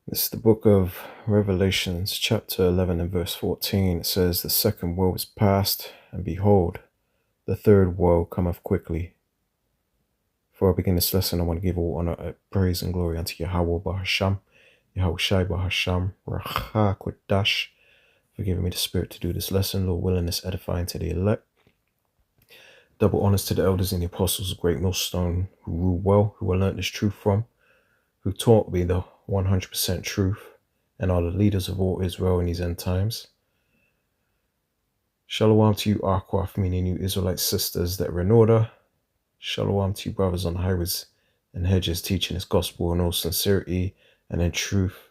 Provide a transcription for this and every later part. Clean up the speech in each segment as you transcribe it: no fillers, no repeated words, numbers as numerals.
This is the book of Revelations, chapter 11 and verse 14. It says, "The second woe is past, and behold, the third woe cometh quickly." Before I begin this lesson, I want to give all honor, praise, and glory unto Yahweh Bahasham, Yahweh Shai Bahasham, Racha Kodash, for giving me the spirit to do this lesson. Lord willing, this edifying to the elect. Double honors to the elders and the apostles of Great Millstone, who rule well, who I learnt this truth from, who taught me the 100% truth, and are the leaders of all Israel in these end times. Shalom to you, Arkwaf, meaning you Israelite sisters that are in order. Shalom to you, brothers on the highways and hedges, teaching this gospel in all sincerity and in truth,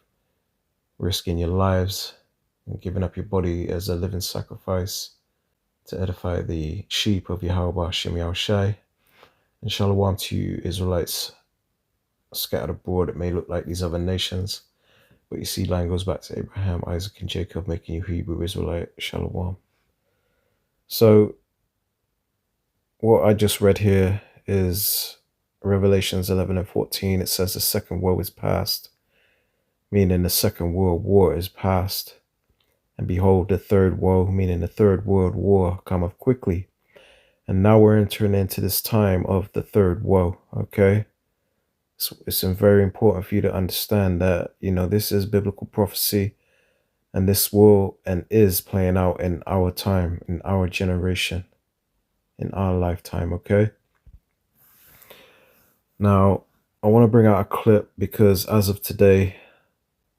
risking your lives and giving up your body as a living sacrifice to edify the sheep of Yahweh Hashem Yahushai. And shalom to you, Israelites scattered abroad. It may look like these other nations, but you see, line goes back to Abraham, Isaac, and Jacob, making you Hebrew Israelite. Shalom. So, what I just read here is Revelations 11 and 14. It says the second woe is past, meaning the Second World War is past. And behold, the third woe, meaning the Third World War, cometh quickly. And now we're entering into this time of the third woe, okay? It's very important for you to understand that, this is biblical prophecy, and this will and is playing out in our time, in our generation, in our lifetime, okay? Now, I want to bring out a clip because as of today,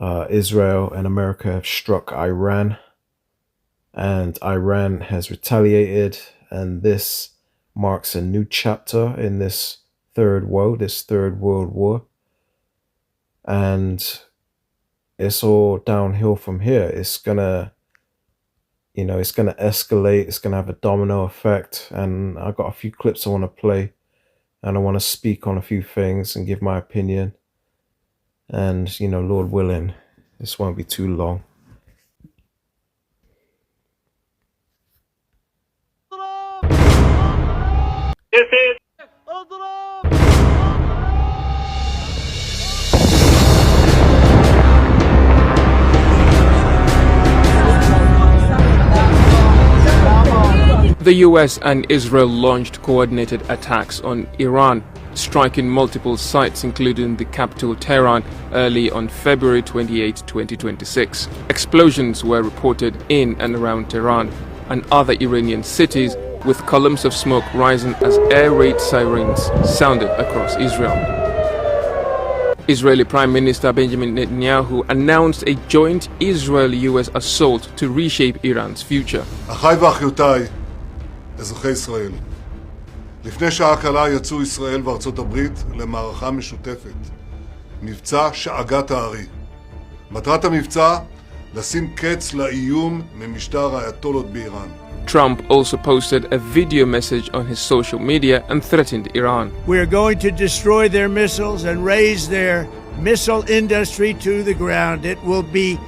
Israel and America have struck Iran, and Iran has retaliated, and this marks a new chapter in this third woe, this third world war. And it's all downhill from here. It's gonna escalate. It's gonna have a domino effect. And I got a few clips I want to play, and I want to speak on a few things and give my opinion. And Lord willing, this won't be too long. The US and Israel launched coordinated attacks on Iran, striking multiple sites including the capital Tehran early on February 28, 2026. Explosions were reported in and around Tehran and other Iranian cities, with columns of smoke rising as air raid sirens sounded across Israel. Israeli Prime Minister Benjamin Netanyahu announced a joint Israel-US assault to reshape Iran's future. אזרחי ישראל, לפני שעה קלה יצאו ישראל וארצות הברית למערכה משותפת, מבצע שאגת הארי. מטרת המבצע, לשים קץ לאיום ממשטר האייתולות באיראן. Trump also posted a video message on his social media and threatened Iran. We are going to destroy their missiles and raise their missile industry to the ground. It will be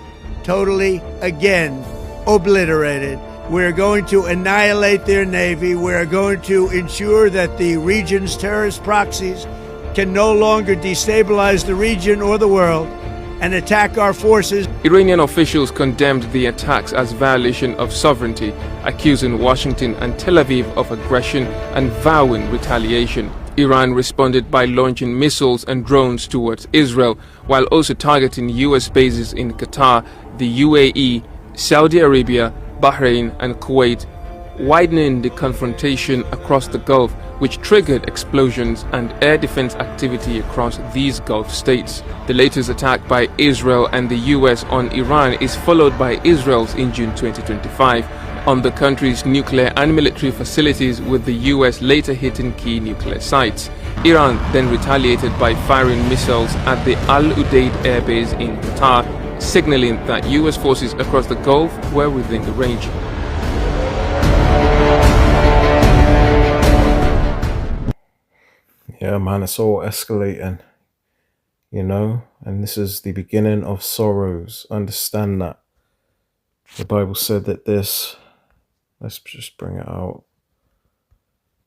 totally, again, obliterated. We're going to annihilate their navy. We're going to ensure that the region's terrorist proxies can no longer destabilize the region or the world and attack our forces. Iranian officials condemned the attacks as violation of sovereignty, accusing Washington and Tel Aviv of aggression and vowing retaliation. Iran responded by launching missiles and drones towards Israel, while also targeting US bases in Qatar, the UAE, Saudi Arabia, Bahrain and Kuwait, widening the confrontation across the Gulf, which triggered explosions and air defense activity across these Gulf states. The latest attack by Israel and the US on Iran is followed by Israel's in June 2025 on the country's nuclear and military facilities, with the US later hitting key nuclear sites. Iran then retaliated by firing missiles at the Al Udeid airbase in Qatar, signaling that US forces across the Gulf were within the range. Yeah, man, it's all escalating, and this is the beginning of sorrows. Understand that. The Bible said that let's just bring it out.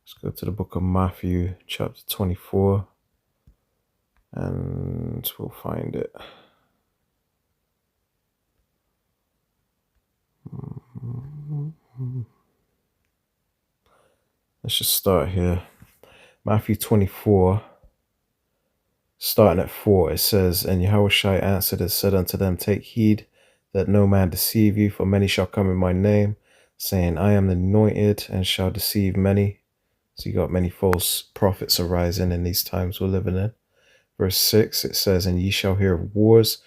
Let's go to the book of Matthew, chapter 24, and we'll find it. Let's just start here. Matthew 24, starting at 4, it says, And Yahushua answered and said unto them, Take heed that no man deceive you, for many shall come in my name, saying, I am the anointed, and shall deceive many. So you got many false prophets arising in these times we're living in. Verse 6, it says, And ye shall hear of wars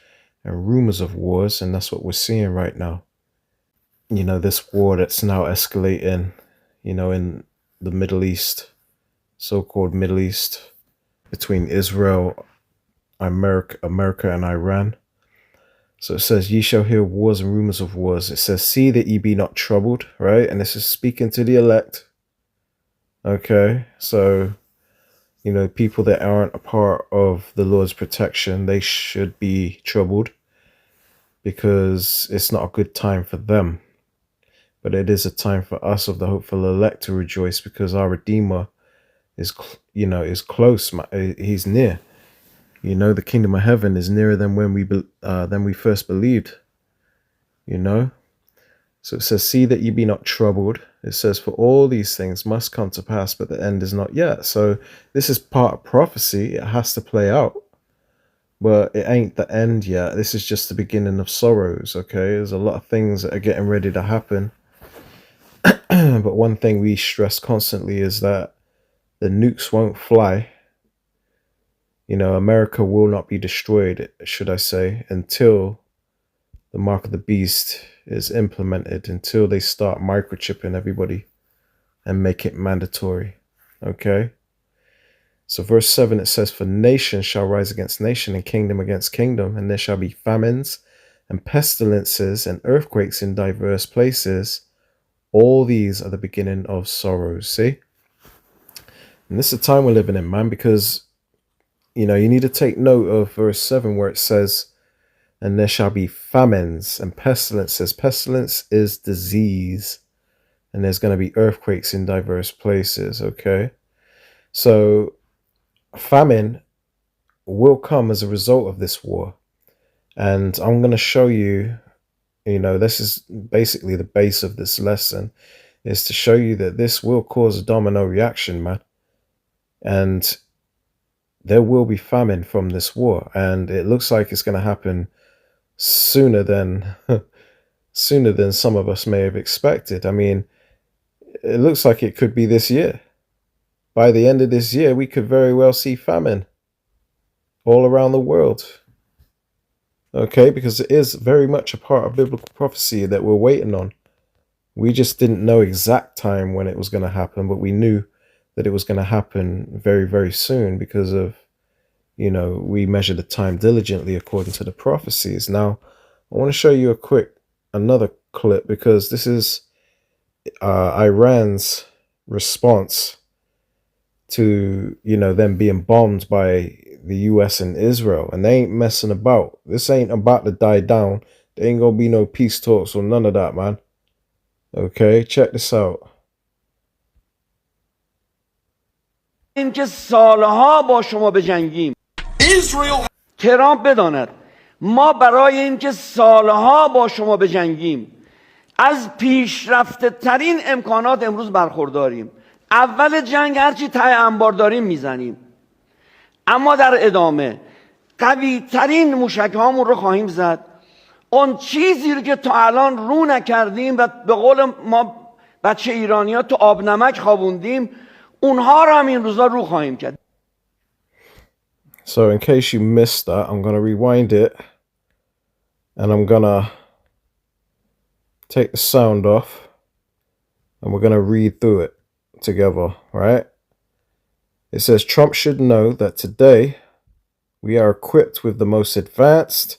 and rumors of wars, and that's what we're seeing right now. You know, this war that's now escalating, you know, in the Middle East, so-called Middle East, between Israel, America and Iran. So it says, Ye shall hear wars and rumors of wars. It says, See that ye be not troubled, right? And this is speaking to the elect. Okay, so, you know, people that aren't a part of the Lord's protection, they should be troubled because it's not a good time for them. But it is a time for us of the hopeful elect to rejoice because our Redeemer is, you know, is close. He's near. You know, the kingdom of heaven is nearer than when we first believed. You know, so it says, "See that ye be not troubled." It says, "For all these things must come to pass, but the end is not yet." So this is part of prophecy. It has to play out, but it ain't the end yet. This is just the beginning of sorrows. Okay, there's a lot of things that are getting ready to happen. But one thing we stress constantly is that the nukes won't fly. You know, America will not be destroyed, should I say, until the mark of the beast is implemented, until they start microchipping everybody and make it mandatory. Okay? So verse 7, it says, For nation shall rise against nation and kingdom against kingdom, and there shall be famines and pestilences and earthquakes in diverse places. All these are the beginning of sorrows. See? And this is the time we're living in, man, because, you know, you need to take note of verse 7 where it says, And there shall be famines and pestilences. Pestilence is disease. And there's going to be earthquakes in diverse places, okay? So famine will come as a result of this war. And I'm going to show you, you know, this is basically the base of this lesson, is to show you that this will cause a domino reaction, man. And there will be famine from this war. And it looks like it's going to happen sooner than some of us may have expected. I mean, it looks like it could be this year. By the end of this year, we could very well see famine all around the world. Okay, because it is very much a part of biblical prophecy that we're waiting on. We just didn't know exact time when it was going to happen, but we knew that it was going to happen very, very soon because of, you know, we measure the time diligently according to the prophecies. Now, I want to show you another clip, because this is Iran's response to, you know, them being bombed by the US and Israel, and they ain't messing about. This ain't about to die down. There ain't gonna be no peace talks or none of that, man. Okay, check this out. اینکه سالها با شما بجنگیم. ترامپ بداند ما برای اینکه سالها با شما بجنگیم از پیشرفته ترین امکانات امروز برخورداریم. اول جنگ هرچی ته انبار داریم میزنیم، اما در ادامه قوی ترین موشک هامون رو خواهیم زد. اون چیزی رو که تا الان رو نکردیم و به قول ما بچه ایرانی ها تو آب نمک خوابوندیم، اونها رو هم این روزا رو خواهیم کرد. So in case you missed that, I'm going to rewind it and I'm going to take the sound off and we're going to read through it together, right? It says, Trump should know that today we are equipped with the most advanced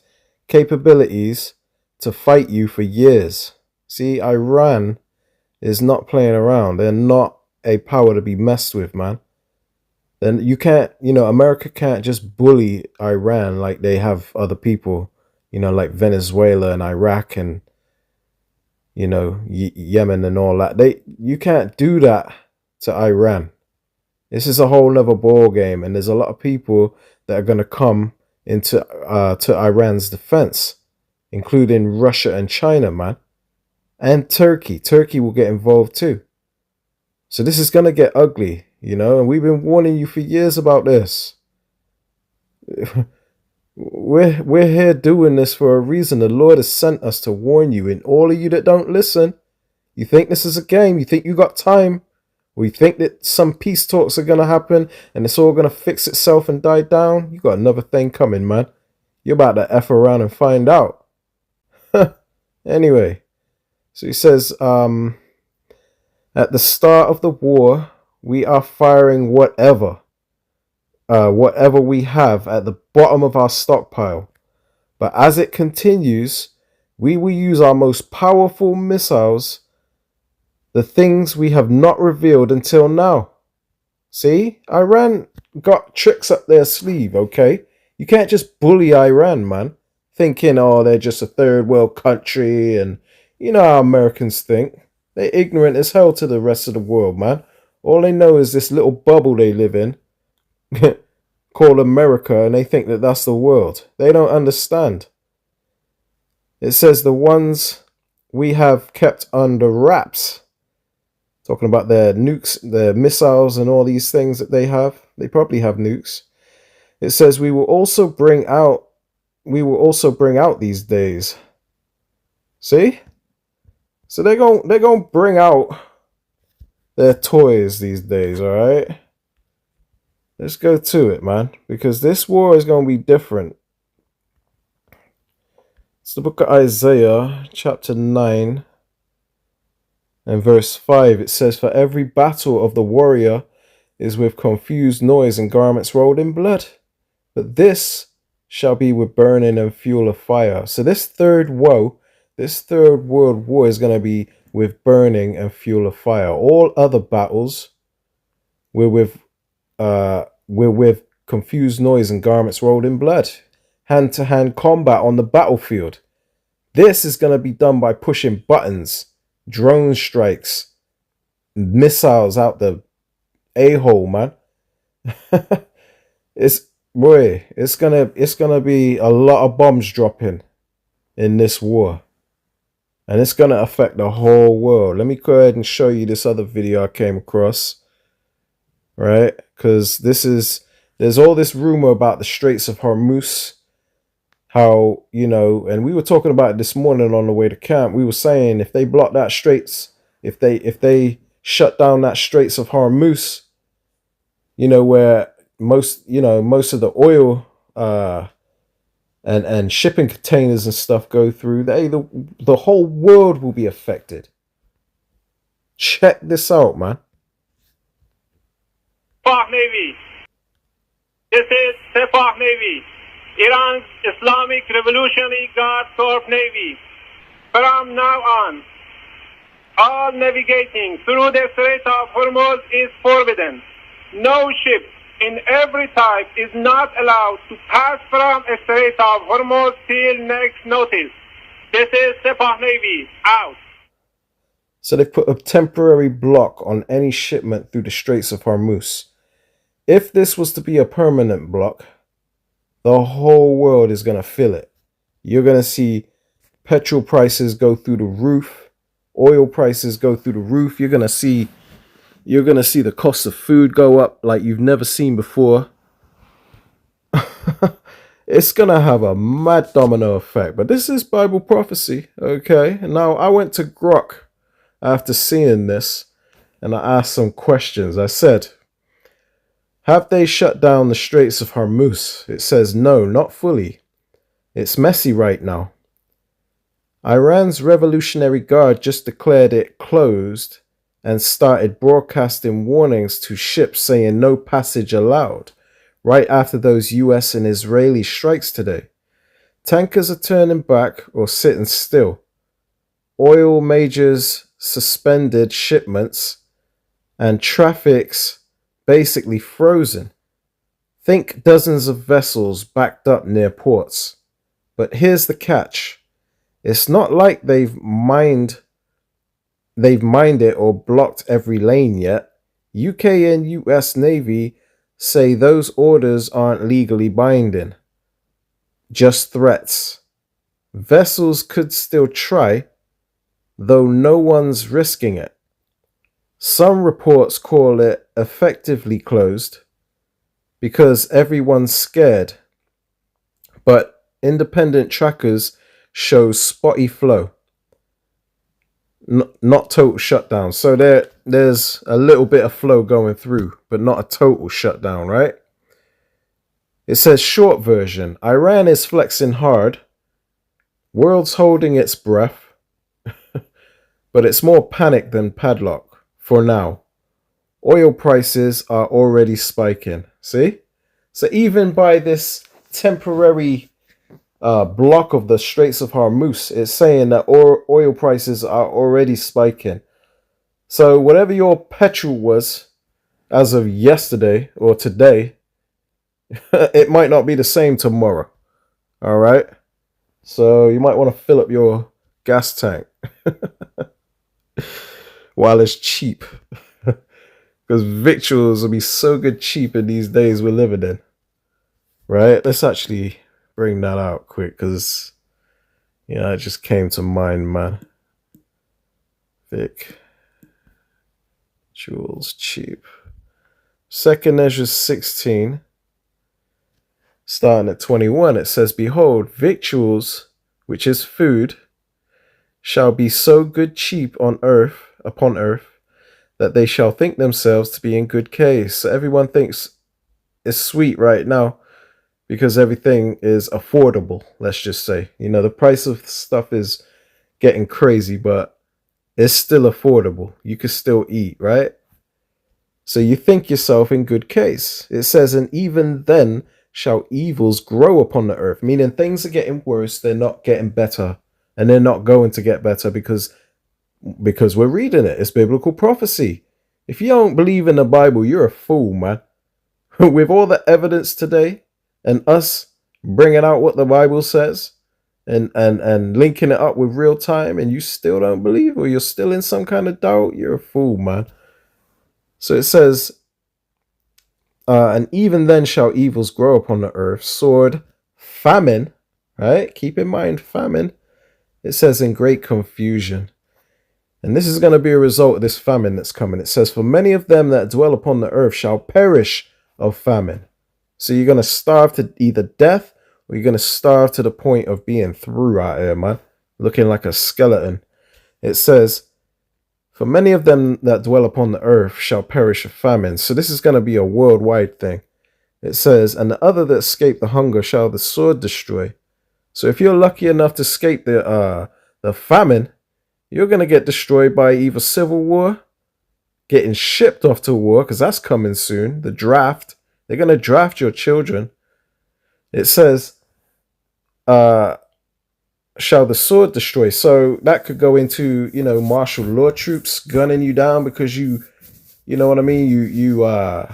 capabilities to fight you for years. See, Iran is not playing around. They're not a power to be messed with, man. Then you can't, you know, America can't just bully Iran like they have other people, you know, like Venezuela and Iraq and, you know, Yemen and all that. You can't do that to Iran. This is a whole nother ball game, and there's a lot of people that are going to come into to Iran's defense, including Russia and China, man. And Turkey. Turkey will get involved too. So this is going to get ugly, and we've been warning you for years about this. We're here doing this for a reason. The Lord has sent us to warn you, and all of you that don't listen, you think this is a game, you think you got time, or you think that some peace talks are going to happen and it's all going to fix itself and die down. You got another thing coming, man. You're about to F around and find out. Anyway, so he says, at the start of the war, we are firing whatever we have at the bottom of our stockpile. But as it continues, we will use our most powerful missiles, the things we have not revealed until now. See, Iran got tricks up their sleeve, okay? You can't just bully Iran, man, thinking, oh, they're just a third world country, and you know how Americans think. They're ignorant as hell to the rest of the world, man. All they know is this little bubble they live in called America, and they think that that's the world. They don't understand. It says the ones we have kept under wraps. Talking about their nukes, their missiles, and all these things that they have. They probably have nukes. It says we will also bring out these days. See? So they're going to bring out their toys these days, all right? Let's go to it, man, because this war is going to be different. It's the book of Isaiah, chapter 9, and verse 5. It says, for every battle of the warrior is with confused noise and garments rolled in blood, but this shall be with burning and fuel of fire. So this third world war is going to be with burning and fuel of fire. All other battles we're with confused noise and garments rolled in blood. Hand-to-hand combat on the battlefield. This is going to be done by pushing buttons, drone strikes, missiles out the a-hole, man. It's gonna be a lot of bombs dropping in this war. And it's going to affect the whole world. Let me go ahead and show you this other video I came across. Right? Because there's all this rumor about the Straits of Hormuz. How, and we were talking about it this morning on the way to camp. We were saying if they block that straits, if they shut down that Straits of Hormuz, where most of the oil and shipping containers and stuff go through, the whole world will be affected. Check this out, man. Sepah Navy. This is Sepah Navy, Iran's Islamic Revolutionary Guard Corps Navy. From now on, all navigating through the Strait of Hormuz is forbidden. No ship in every type is not allowed to pass from a Strait of Hormuz till next notice. This is Sepah Navy, out. So they've put a temporary block on any shipment through the Straits of Hormuz. If this was to be a permanent block, the whole world is going to feel it. You're going to see petrol prices go through the roof, oil prices go through the roof. You're going to see the cost of food go up like you've never seen before. It's going to have a mad domino effect. But this is Bible prophecy, okay? Now, I went to Grok after seeing this, and I asked some questions. I said, have they shut down the Straits of Hormuz? It says no, not fully. It's messy right now. Iran's Revolutionary Guard just declared it closed and started broadcasting warnings to ships saying no passage allowed, right after those US and Israeli strikes today. Tankers are turning back or sitting still. Oil majors suspended shipments, and traffic's basically frozen. Think dozens of vessels backed up near ports. But here's the catch. It's not like they've mined it or blocked every lane yet. UK and US Navy say those orders aren't legally binding. Just threats. Vessels could still try. though no one's risking it. Some reports call it effectively closed because everyone's scared, but independent trackers show spotty flow, not total shutdown. So there's a little bit of flow going through, but not a total shutdown, right? It says short version, Iran is flexing hard, world's holding its breath, but it's more panic than padlock for now. Oil prices are already spiking. See? So even by this temporary block of the Straits of Hormuz, it's saying that oil prices are already spiking. So whatever your petrol was as of yesterday or today, it might not be the same tomorrow. All right? So you might want to fill up your gas tank while it's cheap. Because victuals will be so good cheap in these days we're living in. Right? Let's actually bring that out quick because, yeah, it just came to mind, man. Victuals cheap. Second Measure 16. Starting at 21, it says, Behold, victuals, which is food, shall be so good cheap upon earth, that they shall think themselves to be in good case. So everyone thinks it's sweet right now because everything is affordable, let's just say. You know, the price of stuff is getting crazy, but it's still affordable. You can still eat, right? So you think yourself in good case. It says, and even then shall evils grow upon the earth, meaning things are getting worse, they're not getting better, and they're not going to get better because we're reading it. It's biblical prophecy. If you don't believe in the Bible, you're a fool, man. With all the evidence today and us bringing out what the Bible says and linking it up with real time, and you still don't believe, or you're still in some kind of doubt, you're a fool, man. So it says, and even then shall evils grow upon the earth, sword, famine, right? Keep in mind, famine. It says in great confusion. And this is going to be a result of this famine that's coming. It says, for many of them that dwell upon the earth shall perish of famine. So you're going to starve to either death, or you're going to starve to the point of being through out here, man. Looking like a skeleton. It says, for many of them that dwell upon the earth shall perish of famine. So this is going to be a worldwide thing. It says, and the other that escape the hunger shall the sword destroy. So if you're lucky enough to escape the famine, you're going to get destroyed by either civil war, getting shipped off to war, because that's coming soon, the draft. They're going to draft your children. It says, shall the sword destroy. So that could go into, you know, martial law troops gunning you down because you know what I mean? You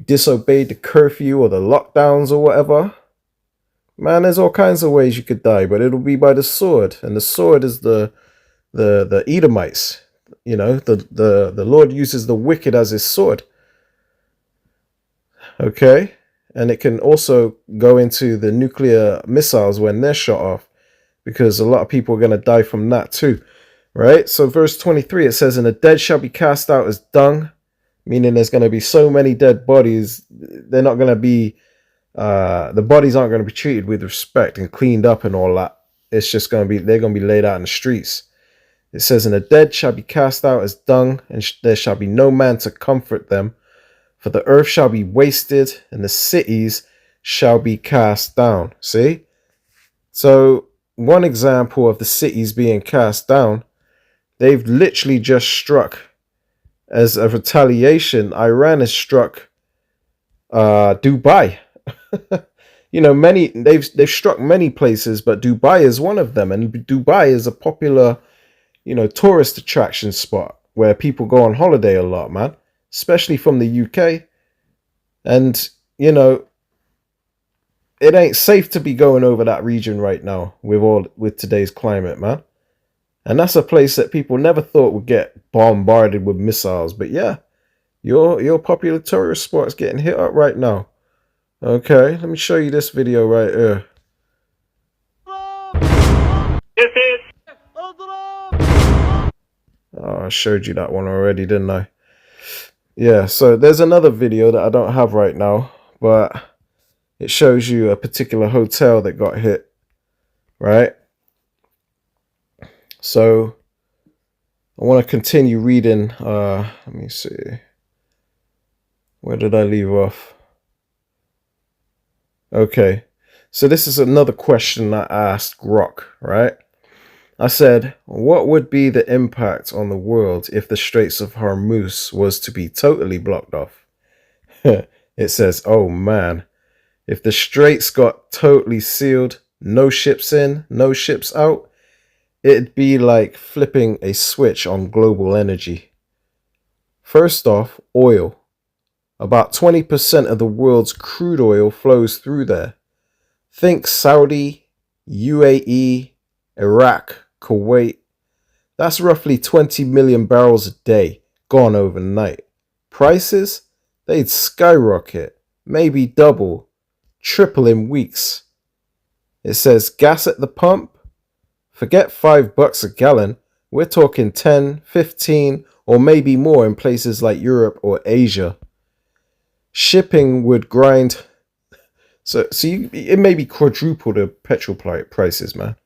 disobeyed the curfew or the lockdowns or whatever. Man, there's all kinds of ways you could die, but it'll be by the sword. And the sword is the Edomites. You know, the Lord uses the wicked as his sword. Okay? And it can also go into the nuclear missiles when they're shot off, because a lot of people are going to die from that too. Right? So verse 23, it says, and the dead shall be cast out as dung, meaning there's going to be so many dead bodies, they're not going to be, the bodies aren't going to be treated with respect and cleaned up and all that. It's just going to be, they're going to be laid out in the streets. It says, and the dead shall be cast out as dung, and there shall be no man to comfort them. For the earth shall be wasted, and the cities shall be cast down. See? So, one example of the cities being cast down, they've literally just struck, as a retaliation, Iran has struck Dubai. You know, they've struck many places, but Dubai is one of them. And Dubai is a popular, you know, tourist attraction spot where people go on holiday a lot, man. Especially from the UK. And, you know, it ain't safe to be going over that region right now with today's climate, man. And that's a place that people never thought would get bombarded with missiles. But yeah, your popular tourist spot is getting hit up right now. Okay, let me show you this video right here. This is showed you that one already, didn't I? Yeah, so there's another video that I don't have right now, but it shows you a particular hotel that got hit, right? So I want to continue reading. Let me see. Where did I leave off? Okay. So this is another question I asked Grok, right? I said, what would be the impact on the world if the Straits of Hormuz was to be totally blocked off? It says, oh man, if the straits got totally sealed, no ships in, no ships out, it'd be like flipping a switch on global energy. First off, oil. About 20% of the world's crude oil flows through there. Think Saudi, UAE, Iraq, Kuwait. That's roughly 20 million barrels a day gone overnight. Prices? They'd skyrocket, maybe double, triple in weeks. It says gas at the pump? Forget $5 a gallon. We're talking 10, 15, or maybe more in places like Europe or Asia. Shipping would grind. It may be quadruple the petrol prices, man.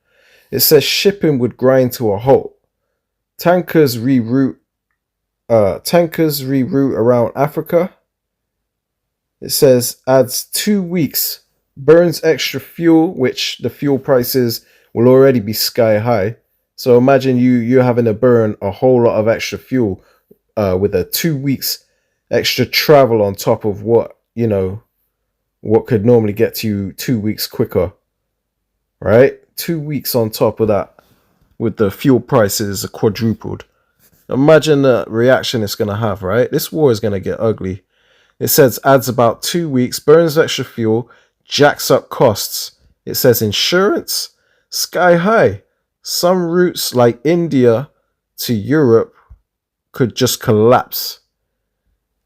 It says shipping would grind to a halt. Tankers reroute around Africa. It says adds 2 weeks, burns extra fuel, which the fuel prices will already be sky high. So imagine you're having to burn a whole lot of extra fuel with a 2 weeks extra travel on top of what could normally get to you 2 weeks quicker, right? 2 weeks on top of that with the fuel prices quadrupled. Imagine the reaction it's going to have, right? This war is going to get ugly. It says adds about 2 weeks, burns extra fuel, jacks up costs. It says insurance, sky high. Some routes like India to Europe could just collapse.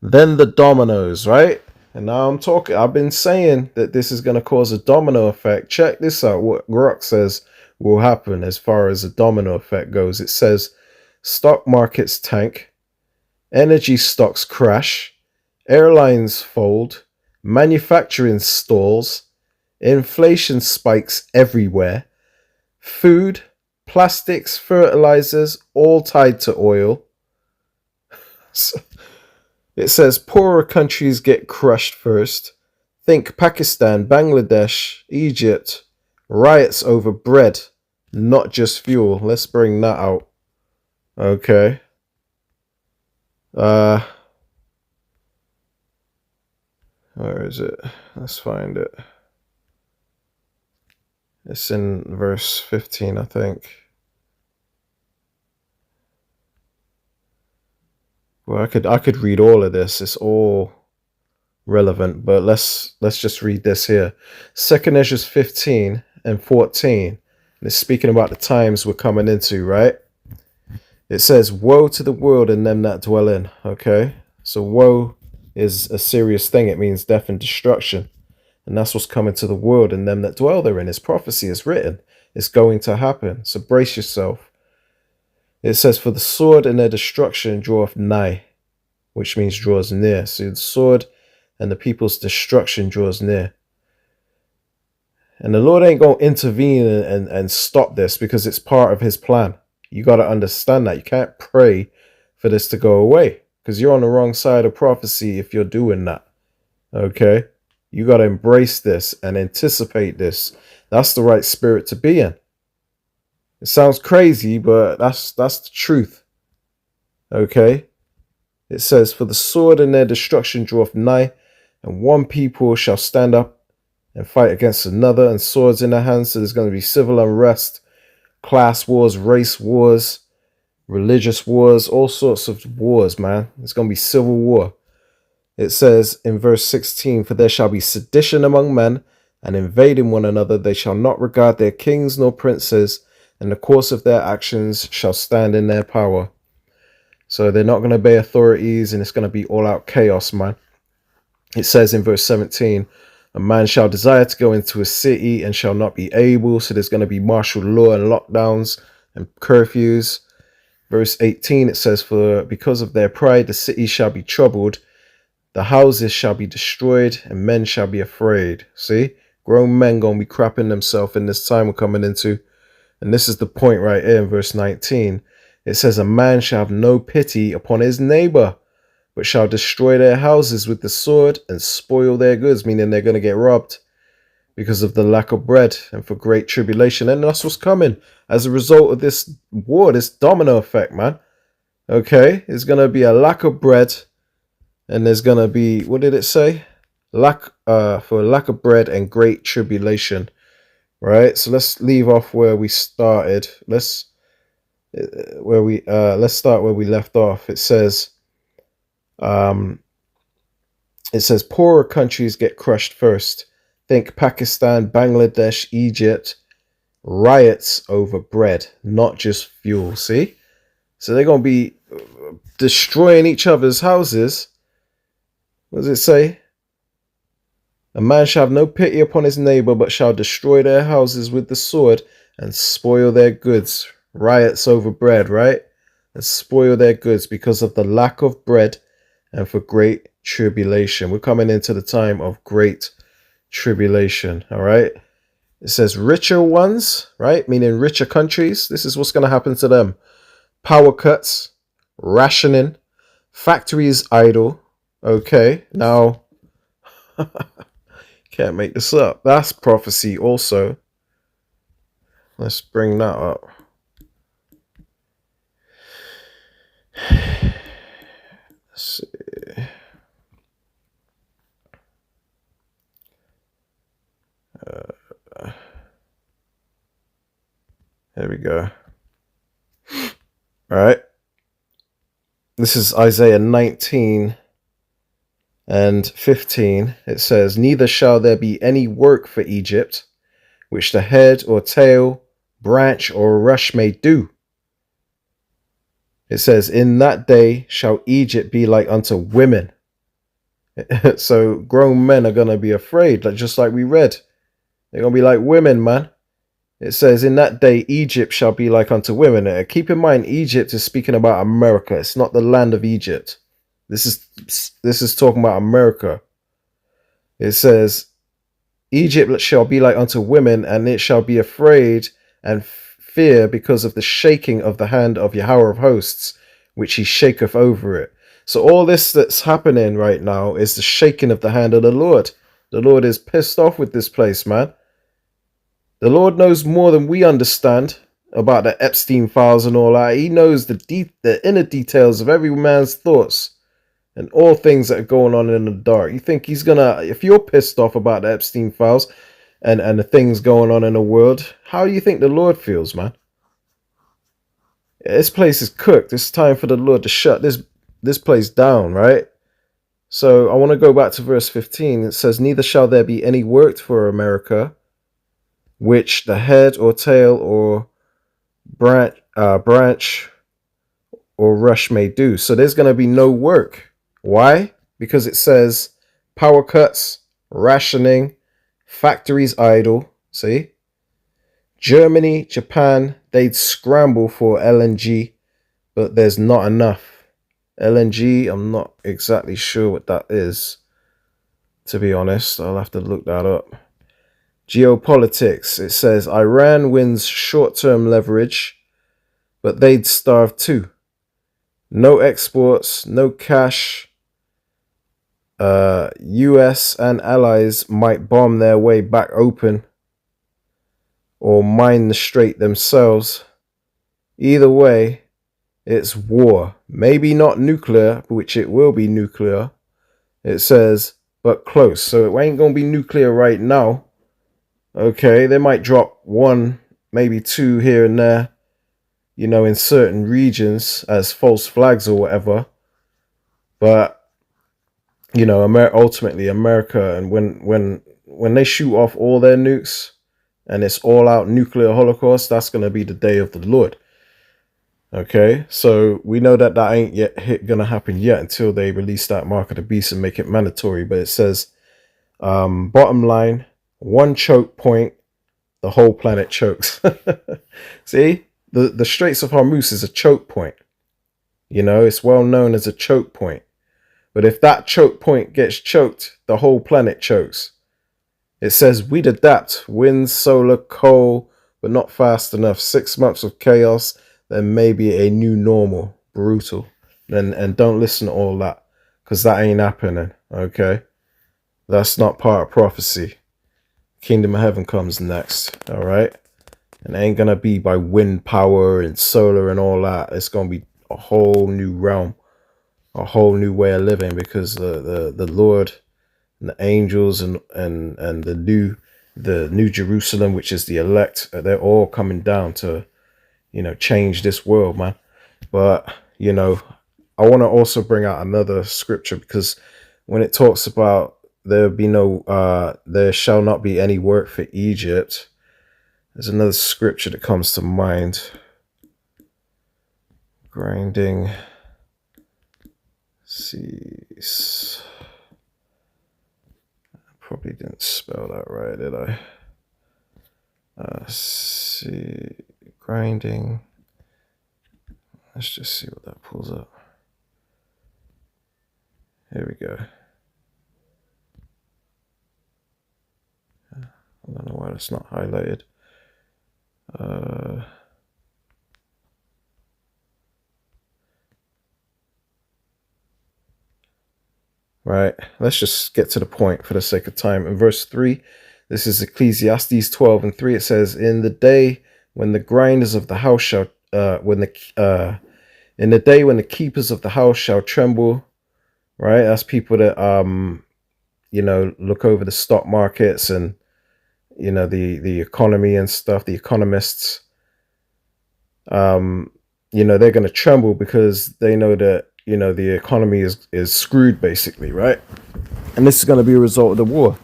Then the dominoes, right? And now I've been saying that this is going to cause a domino effect. Check this out. What Grok says will happen as far as a domino effect goes. It says stock markets tank, energy stocks crash, airlines fold, manufacturing stalls, inflation spikes everywhere, food, plastics, fertilizers, all tied to oil. It says poorer countries get crushed first. Think Pakistan, Bangladesh, Egypt. Riots over bread, not just fuel. Let's bring that out. Okay. Where is it? Let's find it. It's in verse 15, I think. Well, I could read all of this. It's all relevant, but let's just read this here. 2 Ezra 15 and 14. And it's speaking about the times we're coming into, right? It says, woe to the world and them that dwell in. Okay, so woe is a serious thing. It means death and destruction. And that's what's coming to the world and them that dwell therein. It's prophecy, is written. It's going to happen. So brace yourself. It says, for the sword and their destruction draweth nigh, which means draws near. So the sword and the people's destruction draws near. And the Lord ain't going to intervene and stop this because it's part of his plan. You got to understand that. You can't pray for this to go away because you're on the wrong side of prophecy if you're doing that. Okay? You got to embrace this and anticipate this. That's the right spirit to be in. It sounds crazy, but that's the truth. Okay? It says, for the sword and their destruction draweth nigh, and one people shall stand up and fight against another, and swords in their hands. So there's going to be civil unrest, class wars, race wars, religious wars, all sorts of wars, man. It's going to be civil war. It says in verse 16, for there shall be sedition among men, and invading one another. They shall not regard their kings nor princes, and the course of their actions shall stand in their power. So they're not going to obey authorities, and it's going to be all out chaos, man. It says in verse 17, a man shall desire to go into a city and shall not be able. So there's going to be martial law and lockdowns and curfews. Verse 18, it says, for because of their pride, the city shall be troubled, the houses shall be destroyed, and men shall be afraid. See? Grown men going to be crapping themselves in this time we're coming into. And this is the point right here in verse 19. It says, a man shall have no pity upon his neighbor, but shall destroy their houses with the sword and spoil their goods, meaning they're going to get robbed because of the lack of bread and for great tribulation. And that's what's coming as a result of this war, this domino effect, man. Okay, there's going to be a lack of bread, and there's going to be, what did it say? For lack of bread and great tribulation, right? So let's leave off where we started. Let's start where we left off. It says, poorer countries get crushed first. Think Pakistan, Bangladesh, Egypt, riots over bread, not just fuel. See? So they're going to be destroying each other's houses. What does it say? A man shall have no pity upon his neighbor, but shall destroy their houses with the sword and spoil their goods. Riots over bread, right? And spoil their goods because of the lack of bread and for great tribulation. We're coming into the time of great tribulation, all right? It says richer ones, right? Meaning richer countries. This is what's going to happen to them. Power cuts, rationing, factories idle. Okay, now, can't make this up. That's prophecy also. Let's bring that up. Let's see. There we go. All right. This is Isaiah 19 and 15. It says, neither shall there be any work for Egypt, which the head or tail, branch or rush may do. It says, in that day shall Egypt be like unto women. So grown men are going to be afraid, just like we read. They're going to be like women, man. It says, in that day, Egypt shall be like unto women. Keep in mind, Egypt is speaking about America. It's not the land of Egypt. This is talking about America. It says, Egypt shall be like unto women, and it shall be afraid and fear because of the shaking of the hand of Yahweh of hosts, which he shaketh over it. So all this that's happening right now is the shaking of the hand of the Lord. The Lord is pissed off with this place, man. The Lord knows more than we understand about the Epstein files and all that. He knows the inner details of every man's thoughts and all things that are going on in the dark. You think he's gonna, if you're pissed off about the Epstein files and the things going on in the world, how do you think the Lord feels, man? This place is cooked. It's time for the Lord to shut this place down, right? So I want to go back to verse 15. It says, neither shall there be any work for America, which the head or tail or branch or rush may do. So there's going to be no work. Why? Because it says power cuts, rationing, factories idle. See? Germany, Japan, they'd scramble for LNG, but there's not enough. LNG, I'm not exactly sure what that is, to be honest. I'll have to look that up. Geopolitics, it says Iran wins short-term leverage, but they'd starve too. No exports, no cash. US and allies might bomb their way back open or mine the strait themselves. Either way, it's war. Maybe not nuclear, which it will be nuclear. It says, but close. So it ain't going to be nuclear right now. Okay, they might drop one, maybe two here and there, you know, in certain regions as false flags or whatever. But, you know, ultimately America, and when they shoot off all their nukes and it's all out nuclear holocaust, that's going to be the day of the Lord. Okay, so we know that ain't yet going to happen yet until they release that mark of the beast and make it mandatory. But it says, bottom line, one choke point, the whole planet chokes. See, the Straits of Hormuz is a choke point. You know, it's well known as a choke point. But if that choke point gets choked, the whole planet chokes. It says we'd adapt, wind, solar, coal, but not fast enough. 6 months of chaos, then maybe a new normal. Brutal. And don't listen to all that, because that ain't happening, okay? That's not part of prophecy. Kingdom of Heaven comes next, all right? And it ain't going to be by wind power and solar and all that. It's going to be a whole new realm, a whole new way of living, because the Lord and the angels and the new Jerusalem, which is the elect, they're all coming down to, you know, change this world, man. But, you know, I want to also bring out another scripture, because when it talks about there shall not be any work for Egypt, there's another scripture that comes to mind. Grinding cease. I probably didn't spell that right, did I? Grinding. Let's just see what that pulls up. Here we go. I don't know why that's not highlighted. Right, let's just get to the point for the sake of time. In verse 3, this is Ecclesiastes 12:3. It says, "In the day when the grinders of the house shall, in the day when the keepers of the house shall tremble." Right, that's people that you know, look over the stock markets and, you know, the economy and stuff, the economists. You know, they're going to tremble because they know that, you know, the economy is screwed, basically, right? And this is going to be a result of the war.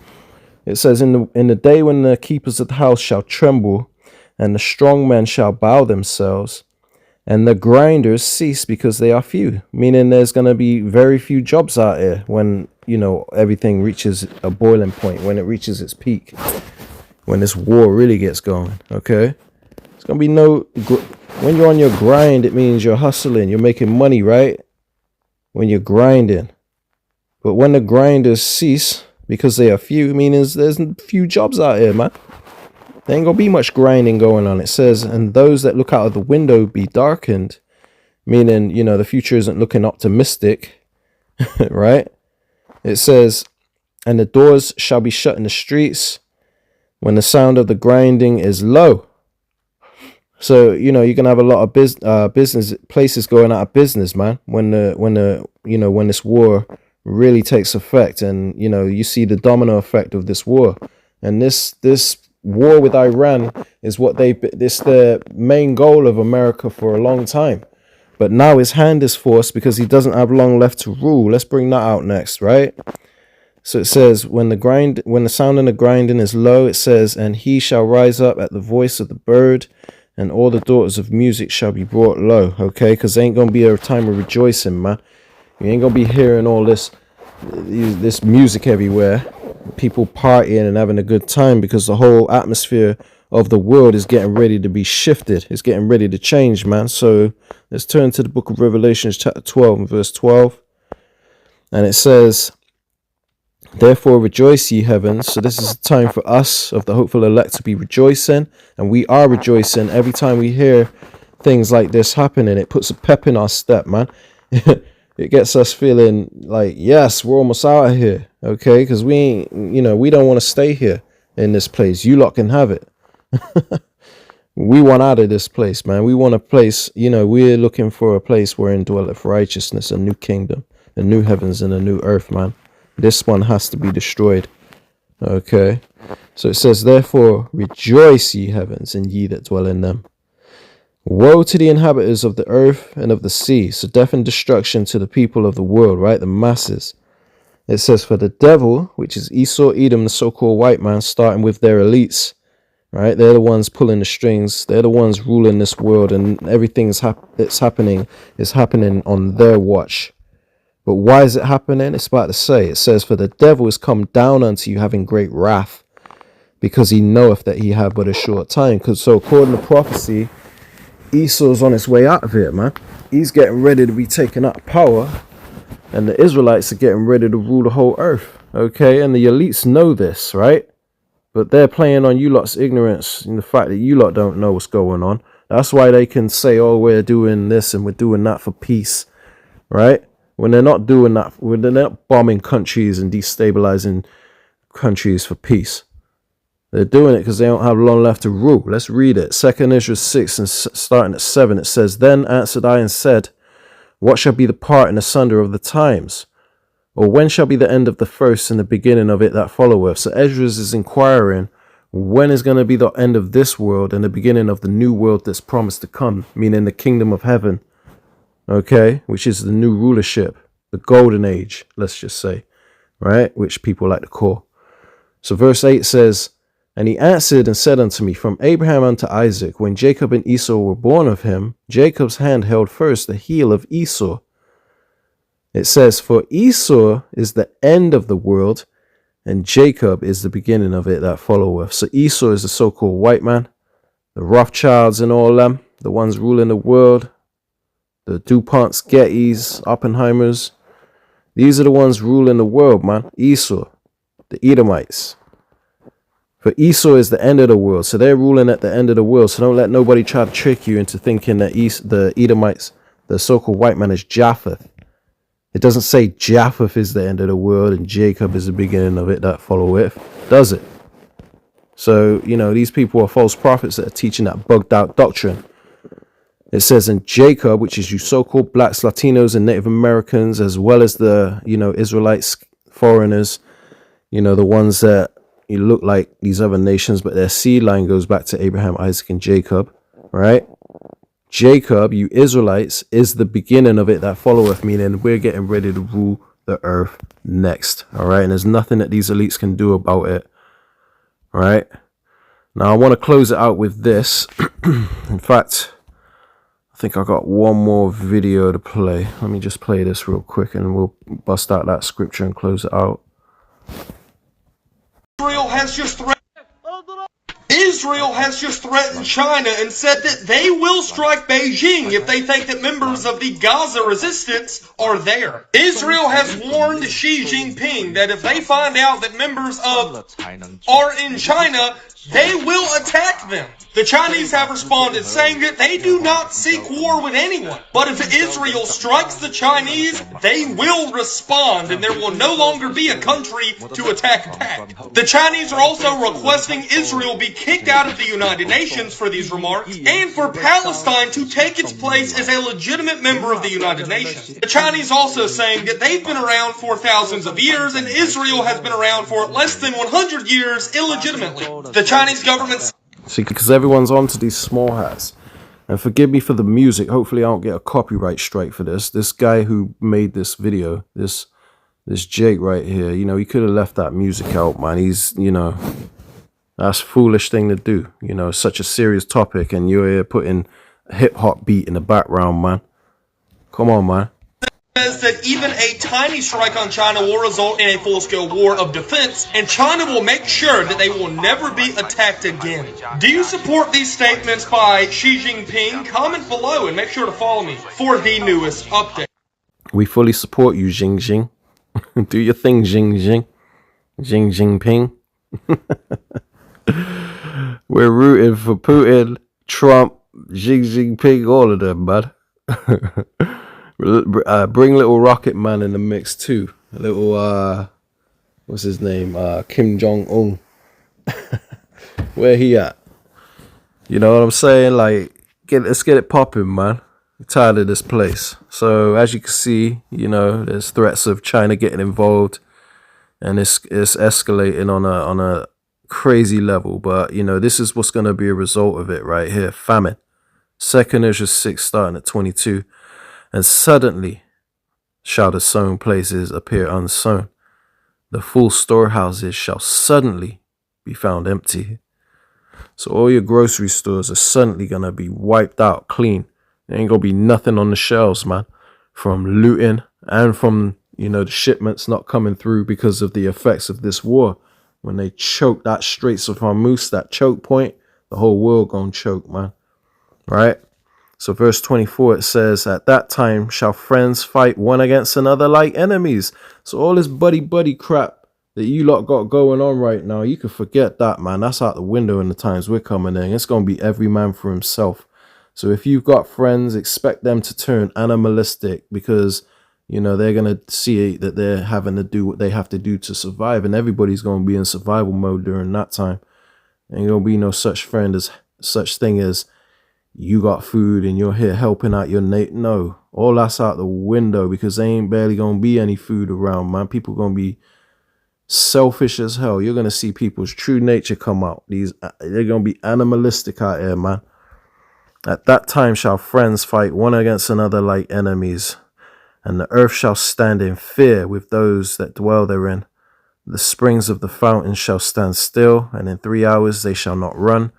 It says, in the day when the keepers of the house shall tremble, and the strong men shall bow themselves, and the grinders cease because they are few. Meaning there's going to be very few jobs out here when, you know, everything reaches a boiling point, when it reaches its peak, when this war really gets going, okay? It's going to be when you're on your grind, it means you're hustling, you're making money, right? When you're grinding. But when the grinders cease because they are few, meaning there's few jobs out here, man. There ain't gonna be much grinding going on. It says, and those that look out of the window be darkened, meaning, you know, the future isn't looking optimistic, right? It says, and the doors shall be shut in the streets when the sound of the grinding is low. So, you know, you're gonna have a lot of business places going out of business, man, when this war really takes effect. And, you know, you see the domino effect of this war. And this war with Iran is the main goal of America for a long time. But now his hand is forced because he doesn't have long left to rule. Let's bring that out next, right? So it says, when the sound of the grinding is low, it says, and he shall rise up at the voice of the bird, and all the daughters of music shall be brought low, okay? Because there ain't going to be a time of rejoicing, man. You ain't going to be hearing all this music everywhere. People partying and having a good time, because the whole atmosphere of the world is getting ready to be shifted. It's getting ready to change, man. So let's turn to the book of Revelation, chapter 12 and verse 12. And it says, therefore rejoice, ye heavens. So this is a time for us of the hopeful elect to be rejoicing. And we are rejoicing every time we hear things like this happening. It puts a pep in our step, man. It gets us feeling like, yes, we're almost out of here, okay? Because we don't want to stay here in this place. You lot can have it. We want out of this place, man. We want a place, you know, we're looking for a place wherein dwelleth righteousness, a new kingdom, a new heavens and a new earth, man. This one has to be destroyed, okay? So it says, therefore rejoice, ye heavens, and ye that dwell in them. Woe to the inhabitants of the earth and of the sea. So death and destruction to the people of the world, right? The masses. It says, for the devil, which is Esau, Edom, the so-called white man, starting with their elites, right? They're the ones pulling the strings. They're the ones ruling this world, and everything that's happening is happening on their watch. But why is it happening? It's about to say, it says, for the devil is come down unto you having great wrath, because he knoweth that he have but a short time. Because so according to prophecy, Esau's on his way out of here, man. He's getting ready to be taken out of power, and the Israelites are getting ready to rule the whole earth. Okay, and the elites know this, right? But they're playing on you lot's ignorance and the fact that you lot don't know what's going on. That's why they can say, oh, we're doing this and we're doing that for peace, right? When they're not doing that, when they're not bombing countries and destabilizing countries for peace. They're doing it because they don't have long left to rule. Let's read it. 2 Ezra 6 and starting at 7, it says, Then answered I and said, What shall be the part and asunder of the times? Or when shall be the end of the first and the beginning of it that followeth? So Ezra is inquiring, when is going to be the end of this world and the beginning of the new world that's promised to come, meaning the kingdom of heaven, okay, which is the new rulership, the golden age, let's just say, right, which people like to call. So verse 8 says, And he answered and said unto me, From Abraham unto Isaac, when Jacob and Esau were born of him, Jacob's hand held first the heel of Esau. It says, For Esau is the end of the world, and Jacob is the beginning of it that followeth. So Esau is the so-called white man, the Rothschilds and all them, the ones ruling the world, the DuPonts, Gettys, Oppenheimers. These are the ones ruling the world, man. Esau, the Edomites. For Esau is the end of the world, so they're ruling at the end of the world. So don't let nobody try to trick you into thinking that the Edomites, the so-called white man, is Japheth. It doesn't say Japheth is the end of the world and Jacob is the beginning of it that followeth, does it? So, you know, these people are false prophets that are teaching that bugged out doctrine. It says in Jacob, which is you so-called blacks, Latinos, and Native Americans, as well as the, you know, Israelites, foreigners, you know, the ones that you look like these other nations, but their seed line goes back to Abraham, Isaac, and Jacob, right? Jacob, you Israelites, is the beginning of it that followeth, meaning we're getting ready to rule the earth next, all right? And there's nothing that these elites can do about it, all right? Now, I want to close it out with this. In fact, I think I got one more video to play. Let me just play this real quick and we'll bust out that scripture and close it out. Israel has just threatened China and said that they will strike Beijing if they think that members of the Gaza resistance are there. Israel has warned Xi Jinping that if they find out that members of are in China, they will attack them. The Chinese have responded saying that they do not seek war with anyone, but if Israel strikes the Chinese, they will respond and there will no longer be a country to attack back. The Chinese are also requesting Israel be kicked out of the United Nations for these remarks and for Palestine to take its place as a legitimate member of the United Nations. The Chinese also saying that they've been around for thousands of years and Israel has been around for less than 100 years illegitimately. The Chinese government... See, because everyone's onto these small hats. And forgive me for the music. Hopefully I don't get a copyright strike for this. This guy who made this video, this Jake right here, you know, he could have left that music out, man. He's, you know, that's a foolish thing to do. You know, such a serious topic and you're here putting a hip-hop beat in the background, man. Come on, man. Says that even a tiny strike on China will result in a full-scale war of defense, and China will make sure that they will never be attacked again. Do you support these statements by Xi Jinping? Comment below and make sure to follow me for the newest update. We fully support you, Xing Jing. Do your thing, Xing Jing. Xing Jinping. We're rooting for Putin, Trump, Xi Jinping, all of them, bud. Bring little Rocket Man in the mix too. A little what's his name? Kim Jong-un. Where he at? You know what I'm saying? Like, let's get it popping, man. I'm tired of this place. So as you can see, you know, there's threats of China getting involved, and it's escalating on a crazy level. But you know, this is what's going to be a result of it right here. Famine. 2 Ezra 6 starting at 22. And suddenly shall the sown places appear unsown. The full storehouses shall suddenly be found empty. So all your grocery stores are suddenly going to be wiped out clean. There ain't going to be nothing on the shelves, man. From looting and from, you know, the shipments not coming through because of the effects of this war. When they choke that Straits of Hormuz, that choke point, the whole world going to choke, man. Right? So verse 24, it says, at that time shall friends fight one against another like enemies. So all this buddy crap that you lot got going on right now, you can forget that, man. That's out the window in the times we're coming in. It's going to be every man for himself. So if you've got friends, expect them to turn animalistic, because, you know, they're going to see that they're having to do what they have to do to survive. And everybody's going to be in survival mode during that time. Ain't going to be no such thing as you got food and you're here helping out your mate. No, all that's out the window, because there ain't barely going to be any food around, man. People going to be selfish as hell. You're going to see people's true nature come out. They're going to be animalistic out here, man. At that time shall friends fight one against another like enemies, and the earth shall stand in fear with those that dwell therein. The springs of the fountain shall stand still, and in 3 hours they shall not run.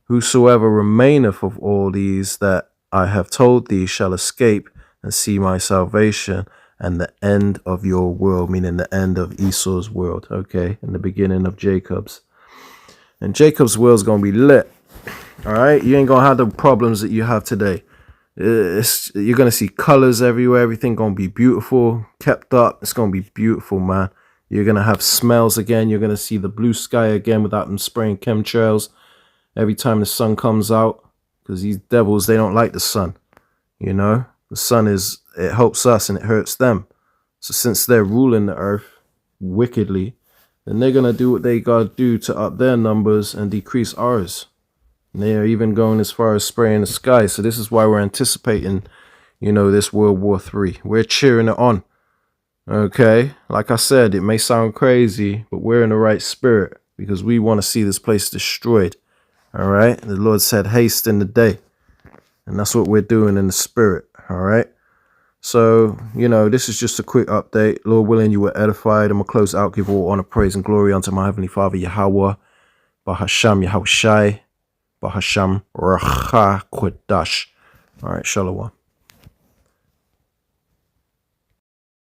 Whosoever remaineth of all these that I have told thee shall escape and see my salvation and the end of your world, meaning the end of Esau's world, okay, and the beginning of Jacob's. And Jacob's world's going to be lit, all right? You ain't going to have the problems that you have today. You're going to see colors everywhere. Everything going to be beautiful, kept up. It's going to be beautiful, man. You're going to have smells again. You're going to see the blue sky again without them spraying chemtrails every time the sun comes out, because these devils, they don't like the sun. You know, the sun it helps us and it hurts them. So since they're ruling the earth wickedly, then they're going to do what they got to do to up their numbers and decrease ours. And they are even going as far as spraying the sky. So this is why we're anticipating, you know, this World War III. We're cheering it on. Okay, like I said, it may sound crazy, but we're in the right spirit, because we want to see this place destroyed. All right. The Lord said, haste in the day. And that's what we're doing in the spirit. All right. So, you know, this is just a quick update. Lord willing, you were edified. I'm going to close out. Give all honor, praise, and glory unto my Heavenly Father, Yahweh, Bahasham, Yahushai, Bahasham, Racha, Kodash. All right. Shalom.